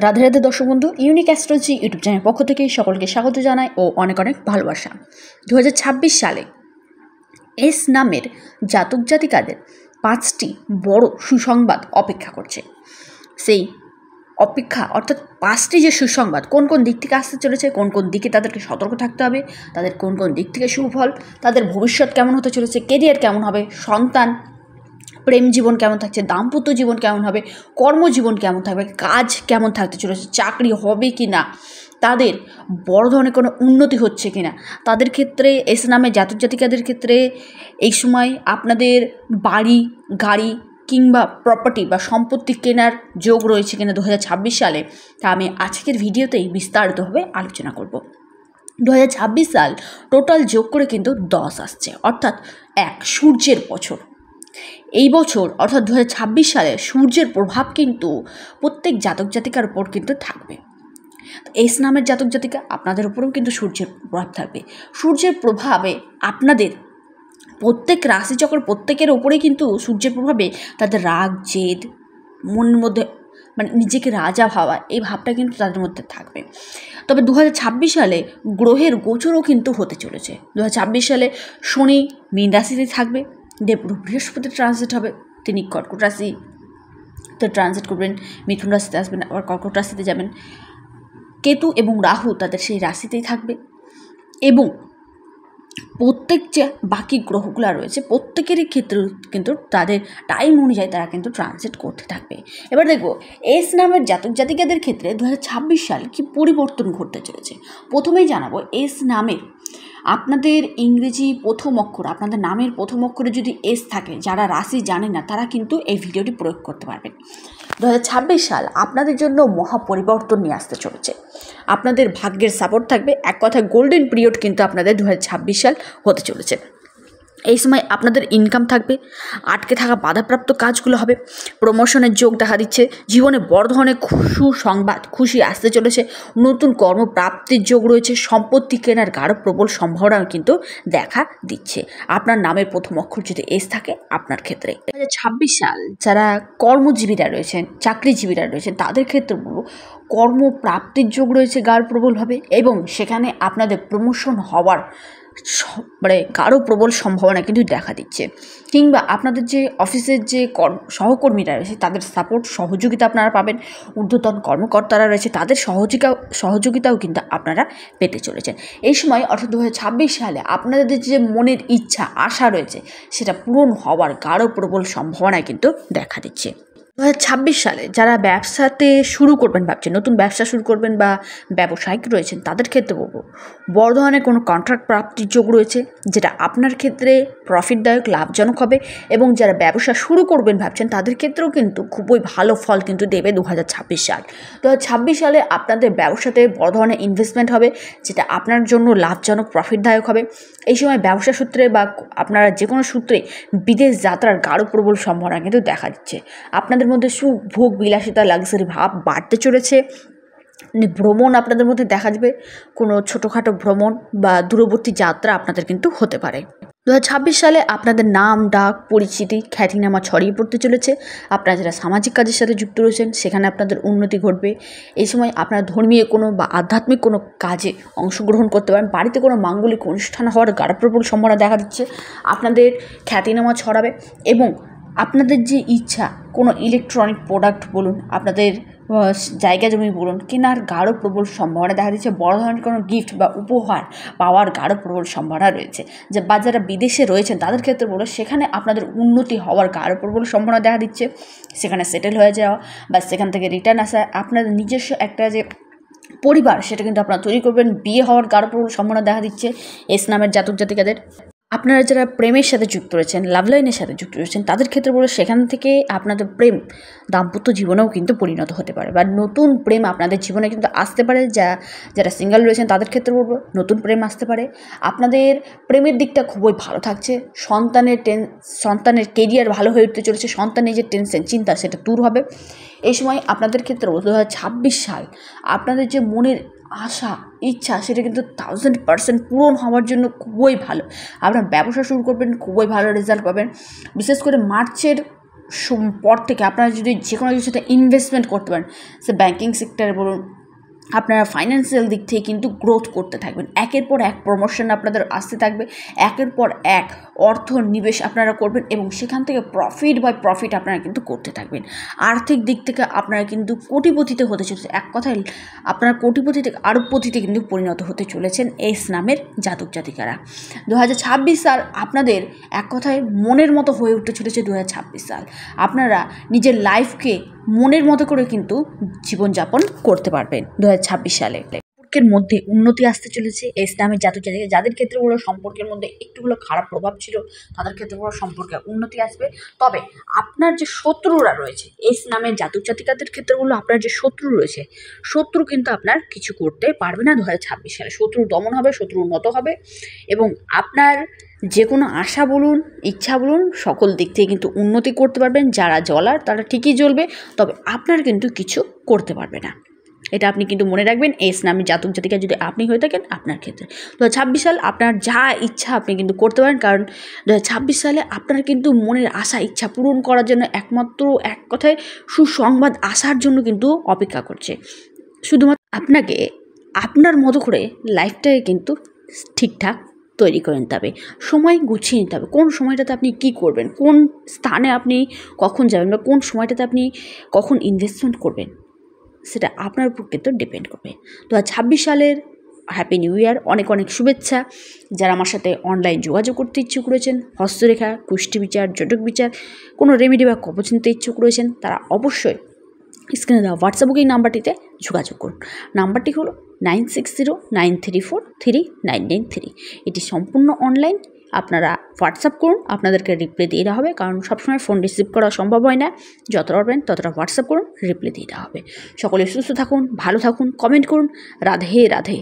রাধে রাধে দর্শক বন্ধু, unique astrology YouTube channel পক্ষ থেকে সকলকে স্বাগত জানাই ও অনেক অনেক ভালোবাসা। 2026 সালে এস নামের জাতক জাতিকাদের 5টি বড় সুসংবাদ অপেক্ষা করছে। সেই অপেক্ষা অর্থাৎ 5টি যে সুসংবাদ কোন কোন দিক থেকে আসতে চলেছে, কোন কোন দিকে তাদেরকে সতর্ক থাকতে হবে, তাদের কোন কোন দিক থেকে সুফল, তাদের ভবিষ্যৎ কেমন হতে চলেছে, কেরিয়ার কেমন হবে, সন্তান, প্রেম জীবন কেমন থাকছে, দাম্পত্য জীবন কেমন হবে, কর্মজীবন কেমন থাকবে, কাজ কেমন থাকতে চলেছে, চাকরি হবে কি না, তাদের বড় ধরনের কোনো উন্নতি হচ্ছে কি না, তাদের ক্ষেত্রে এস নামে জাতক জাতিকাদের ক্ষেত্রে এই সময় আপনাদের বাড়ি, গাড়ি কিংবা প্রপার্টি বা সম্পত্তি কেনার যোগ রয়েছে কিনা 2026 সালে, তা আমি আজকের ভিডিওতেই বিস্তারিতভাবে আলোচনা করব। 2026 সাল টোটাল যোগ করে কিন্তু 10 আসছে, অর্থাৎ সূর্যের বছর। এই বছর অর্থাৎ 2026 সালে সূর্যের প্রভাব কিন্তু প্রত্যেক জাতক জাতিকার উপর কিন্তু থাকবে। এস নামের জাতক জাতিকা আপনাদের উপরেও কিন্তু সূর্যের প্রভাব থাকবে। সূর্যের প্রভাবে আপনাদের প্রত্যেক রাশিচক্র প্রত্যেকের ওপরেই কিন্তু সূর্যের প্রভাবে তাদের রাগ, জেদ, মনের মধ্যে নিজেকে রাজা ভাবা, এই ভাবটা কিন্তু তাদের মধ্যে থাকবে। তবে 2026 সালে গ্রহের গোচরও কিন্তু হতে চলেছে। 2026 সালে শনি মীন রাশিতে থাকবে, দেবগুরু বৃহস্পতি ট্রানজিট হবে, তিনি কর্কট রাশিতে ট্রানজিট করবেন, মিথুন রাশিতে আসবেন, আবার কর্কট রাশিতে যাবেন। কেতু এবং রাহু তাদের সেই রাশিতেই থাকবে এবং প্রত্যেক যে বাকি গ্রহগুলো রয়েছে প্রত্যেকেরই ক্ষেত্রে কিন্তু তাদের টাইম অনুযায়ী তারা কিন্তু ট্রানজিট করতে থাকবে। এবার দেখবো এস নামের জাতক জাতিকাদের ক্ষেত্রে 2026 সালে কি পরিবর্তন ঘটতে চলেছে। প্রথমেই জানাবো এস নামের আপনাদের ইংরেজি প্রথম অক্ষর, আপনাদের নামের প্রথম অক্ষরে যদি এস থাকে, যারা রাশি জানেন না তারা কিন্তু এই ভিডিওটি প্রয়োগ করতে পারবেন। 2026 সাল আপনাদের জন্য মহা পরিবর্তন নিয়ে আসতে চলেছে। আপনাদের ভাগ্যের সাপোর্ট থাকবে, এক কথায় গোল্ডেন পিরিয়ড কিন্তু আপনাদের 2026 সাল হতে চলেছে। এই সময় আপনাদের ইনকাম থাকবে, আটকে থাকা বাধাপ্রাপ্ত কাজগুলো হবে, প্রমোশনের যোগ দেখা দিচ্ছে, জীবনে বড় ধরনের সুসংবাদ, খুশি আসতে চলেছে, নতুন কর্মপ্রাপ্তির যোগ রয়েছে, সম্পত্তি কেনার গাঢ় প্রবল সম্ভাবনা কিন্তু দেখা দিচ্ছে আপনার নামের প্রথম অক্ষর যদি এস থাকে আপনার ক্ষেত্রে। 2026 সাল যারা কর্মজীবীরা রয়েছেন, চাকরিজীবীরা রয়েছেন তাদের ক্ষেত্রে বলবো কর্মপ্রাপ্তির যোগ রয়েছে গাঢ় প্রবলভাবে এবং সেখানে আপনাদের প্রমোশন হওয়ার গাঢ় প্রবল সম্ভাবনা কিন্তু দেখা দিচ্ছে। কিংবা আপনাদের যে অফিসের যে সহকর্মীরা রয়েছে তাদের সাপোর্ট সহযোগিতা আপনারা পাবেন, ঊর্ধ্বতন কর্মকর্তারা রয়েছে তাদের সহযোগিতাও কিন্তু আপনারা পেতে চলেছেন। এই সময় অর্থাৎ 2026 সালে আপনাদের যে মনের ইচ্ছা, আশা রয়েছে সেটা পূরণ হওয়ার গাঢ় প্রবল সম্ভাবনা কিন্তু দেখা দিচ্ছে। 2026 সালে যারা ব্যবসাতে শুরু করবেন ভাবছেন, নতুন ব্যবসা শুরু করবেন বা ব্যবসায়িক রয়েছেন তাদের ক্ষেত্রে বলবো বড় ধরনের কোনো কন্ট্রাক্ট প্রাপ্তির যোগ রয়েছে, যেটা আপনার ক্ষেত্রে প্রফিটদায়ক, লাভজনক হবে এবং যারা ব্যবসা শুরু করবেন ভাবছেন তাদের ক্ষেত্রেও কিন্তু খুবই ভালো ফল কিন্তু দেবে 2026 সাল। 2026 সালে আপনাদের ব্যবসাতে বড় ধরনের ইনভেস্টমেন্ট হবে, যেটা আপনার জন্য লাভজনক, প্রফিটদায়ক হবে। এই সময় ব্যবসা সূত্রে বা আপনারা যে কোনো সূত্রে বিদেশ যাত্রার গাঢ় প্রবল সম্ভাবনা কিন্তু দেখা দিচ্ছে। আপনাদের মধ্যে সুভোগ বিলাসিতা, লাক্সারি ভাব বাড়তে চলেছে। ভ্রমণ আপনাদের মধ্যে দেখা যাবে, কোনো ছোটোখাটো ভ্রমণ বা দূরবর্তী যাত্রা আপনাদের কিন্তু হতে পারে। 2026 সালে আপনাদের নাম, ডাক, পরিচিতি, খ্যাতিনামা ছড়িয়ে পড়তে চলেছে। আপনারা যারা সামাজিক কাজের সাথে যুক্ত রয়েছেন সেখানে আপনাদের উন্নতি ঘটবে। এই সময় আপনারা ধর্মীয় কোনো বা আধ্যাত্মিক কোনো কাজে অংশগ্রহণ করতে পারেন। বাড়িতে কোনো মাঙ্গলিক অনুষ্ঠান হওয়ার গাঢ় প্রবল সম্ভাবনা দেখা দিচ্ছে। আপনাদের খ্যাতিনামা ছড়াবে এবং আপনাদের যে ইচ্ছা কোনো ইলেকট্রনিক প্রোডাক্ট বলুন, আপনাদের জায়গা জমি বলুন, কেনার গাঢ় প্রবল সম্ভাবনা দেখা দিচ্ছে। বড় ধরনের কোনো গিফট বা উপহার পাওয়ার গাঢ় প্রবল সম্ভাবনা রয়েছে। যে বা যারা বিদেশে রয়েছেন তাদের ক্ষেত্রে বলো সেখানে আপনাদের উন্নতি হওয়ার গাঢ় প্রবল সম্ভাবনা দেখা দিচ্ছে। সেখানে সেটেল হয়ে যাওয়া বা সেখান থেকে রিটার্ন আসা, আপনাদের নিজস্ব একটা যে পরিবার সেটা কিন্তু আপনারা তৈরি করবেন, বিয়ে হওয়ার গাঢ় প্রবল সম্ভাবনা দেখা দিচ্ছে এস নামের জাতক জাতিকাদের। আপনারা যারা প্রেমের সাথে যুক্ত রয়েছেন, লাভ লাইনের সাথে যুক্ত রয়েছেন তাদের ক্ষেত্রে বলে সেখান থেকে আপনাদের প্রেম দাম্পত্য জীবনেও কিন্তু পরিণত হতে পারে বা নতুন প্রেম আপনাদের জীবনে কিন্তু আসতে পারে। যারা সিঙ্গেল রয়েছেন তাদের ক্ষেত্রে বলবো নতুন প্রেম আসতে পারে। আপনাদের প্রেমের দিকটা খুবই ভালো থাকছে। সন্তানের কেরিয়ার ভালো হয়ে উঠতে চলেছে, সন্তানের যে টেনশন, চিন্তা সেটা দূর হবে। এই সময় আপনাদের ক্ষেত্রে 2026 সাল আপনাদের যে মনের আশা, ইচ্ছা সেটা কিন্তু 1000% পূরণ হওয়ার জন্য খুবই ভালো। আপনার ব্যবসা শুরু করবেন, খুবই ভালো রেজাল্ট পাবেন। বিশেষ করে মার্চের পর থেকে আপনারা যদি যে কোনো কিছুর সাথে ইনভেস্টমেন্ট করতে পারেন, সে ব্যাঙ্কিং সেক্টরে বলুন, আপনারা ফাইন্যান্সিয়াল দিক থেকে কিন্তু গ্রোথ করতে থাকবেন। একের পর এক প্রমোশন আপনাদের আসতে থাকবে, একের পর এক অর্থ নিবেশ আপনারা করবেন এবং সেখান থেকে প্রফিট আপনারা কিন্তু করতে থাকবেন। আর্থিক দিক থেকে আপনারা কিন্তু কোটিপতিতে হতে চলেছে। এক কথায় আপনারা কোটিপতি থেকে আরবপতিতে কিন্তু পরিণত হতে চলেছেন এস নামের জাতক জাতিকারা। 2026 সাল আপনাদের এক কথায় মনের মতো হয়ে উঠতে চলেছে। 2026 সাল আপনারা নিজের লাইফকে মনের মতো করে কিন্তু জীবনযাপন করতে পারবেন 2026 সালে। সম্পর্কের মধ্যে উন্নতি আসতে চলেছে এস নামের জাতক জাতিকা। যাদের ক্ষেত্রে হলো সম্পর্কের মধ্যে একটু হলো খারাপ প্রভাব ছিল, তাদের ক্ষেত্রে হলো সম্পর্কে উন্নতি আসবে। তবে আপনার যে শত্রুরা রয়েছে, এস নামের জাতক জাতিকাদের ক্ষেত্রে হলো আপনার যে শত্রু রয়েছে, শত্রু কিন্তু আপনার কিছু করতে পারবে না 2026 সালে। শত্রু দমন হবে, শত্রু উন্নত হবে এবং আপনার যে কোনো আশা বলুন, ইচ্ছা বলুন, সকল দিক থেকে কিন্তু উন্নতি করতে পারবেন। যারা জ্বলার তারা ঠিকই জ্বলবে, তবে আপনার কিন্তু কিছু করতে পারবে না। এটা আপনি কিন্তু মনে রাখবেন, এস নামে জাতক জাতিকা যদি আপনি হয়ে থাকেন আপনার ক্ষেত্রে। 2026 সাল আপনার যা ইচ্ছা আপনি কিন্তু করতে পারেন, কারণ 2026 সালে আপনার কিন্তু মনের আশা ইচ্ছা পূরণ করার জন্য একমাত্র এক কথায় সুসংবাদ আসার জন্য কিন্তু অপেক্ষা করছে। শুধুমাত্র আপনাকে আপনার মতো করে লাইফটাকে কিন্তু ঠিকঠাক তৈরি করে নিতে হবে, সময় গুছিয়ে নিতে হবে। কোন সময়টাতে আপনি কী করবেন, কোন স্থানে আপনি কখন যাবেন বা কোন সময়টাতে আপনি কখন ইনভেস্টমেন্ট করবেন, সেটা আপনার উপর কিন্তু ডিপেন্ড করবে। 2026 সালের হ্যাপি নিউ ইয়ার, অনেক অনেক শুভেচ্ছা। যারা আমার সাথে অনলাইন যোগাযোগ করতে ইচ্ছুক রয়েছেন, হস্তরেখা, কুষ্টি বিচার, জটক বিচার, কোনো রেমেডি বা কবচ নিতে ইচ্ছুক রয়েছেন, তারা অবশ্যই স্ক্রিনে দেওয়া হোয়াটসঅ্যাপ বুকিং নাম্বারটিতে যোগাযোগ করুন। নাম্বারটি হলো 9609343993। এটি সম্পূর্ণ অনলাইন। আপনারা হোয়াটসঅ্যাপ করুন, আপনাদেরকে রিপ্লাই দিয়ে দেওয়া হবে, কারণ সবসময় ফোন রিসিভ করা সম্ভব হয় না। যতটা পারবেন ততটা হোয়াটসঅ্যাপ করুন, রিপ্লাই দিয়ে দেওয়া হবে। সকলে সুস্থ থাকুন, ভালো থাকুন, কমেন্ট করুন। রাধে রাধে।